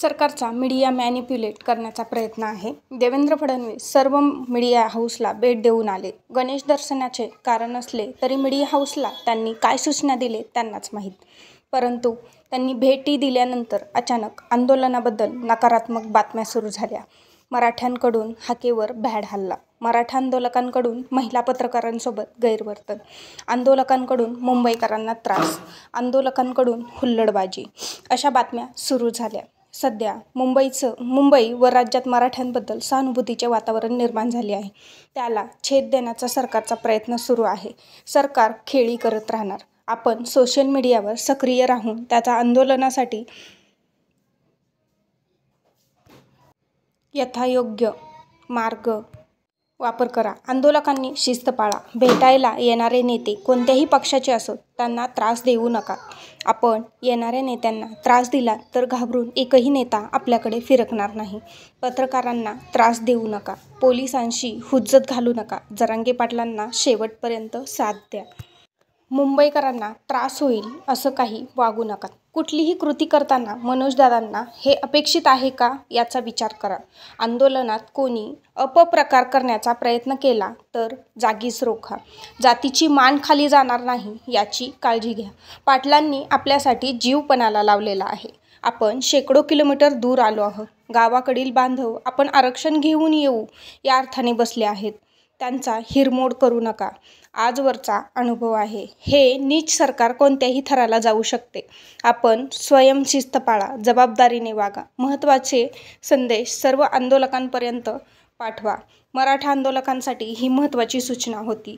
सरकारचा media manipulate करण्याचा प्रयत्न आहे. देवेंद्र फडणवीस सर्व मीडिया हाऊसला भेट देऊन आले. गणेश दर्शनाचे कारण असले तरी मीडिया हाऊसला त्यांनी काय सूचना दिले त्यांनाच माहीत. परंतु त्यांनी भेटी दिल्यानंतर अचानक आंदोलनाबद्दल नकारात्मक बातम्या सुरू झाल्या. मराठ्यांकडून हाकेवर भ्याड हल्ला, मराठा आंदोलकांकडून महिला पत्रकारांसोबत गैरवर्तन, आंदोलकांकडून मुंबईकरांना त्रास, आंदोलकांकडून हुल्लडबाजी अशा बातम्या सुरू झाल्या. सध्या मुंबई व राज्यात मराठ्यांबद्दल सहानुभूतीचे वातावरण निर्माण झाले आहे. त्याला छेद देण्याचा सरकारचा प्रयत्न सुरू आहे. सरकार खेळी करत राहणार. आपण सोशल मीडियावर सक्रिय राहून त्याचा आंदोलनासाठी यथायोग्य मार्ग वापर करा. आंदोलकांनी शिस्त पाळा. भेटायला येणारे नेते कोणत्याही पक्षाचे असोत, त्यांना त्रास देऊ नका. आपण येणाऱ्या नेत्यांना त्रास दिला तर घाबरून एकही नेता आपल्याकडे फिरकणार नाही. पत्रकारांना त्रास देऊ नका. पोलिसांशी हुज्जत घालू नका. जरांगे पाटलांना शेवटपर्यंत साथ द्या. मुंबईकरांना त्रास होईल असं काही वागू नका. कुठलीही कृती करताना मनोजदादांना हे अपेक्षित आहे का याचा विचार करा. आंदोलनात कोणी अपप्रकार करण्याचा प्रयत्न केला तर जागीच रोखा. जातीची मान खाली जाणार नाही याची काळजी घ्या. पाटलांनी आपल्यासाठी जीव पणाला लावलेला आहे. आपण शेकडो किलोमीटर दूर आलो आहोत. गावाकडील बांधव आपण आरक्षण घेऊन येऊ या अर्थाने बसले आहेत. त्यांचा हिरमोड करू नका. आजवरचा अनुभव आहे. हे नीच सरकार कोणत्याही थराला जाऊ शकते. आपण स्वयंशिस्त पाळा. जबाबदारीने वागा. महत्त्वाचे संदेश सर्व आंदोलकांपर्यंत पाठवा. मराठा आंदोलकांसाठी ही महत्त्वाची सूचना होती.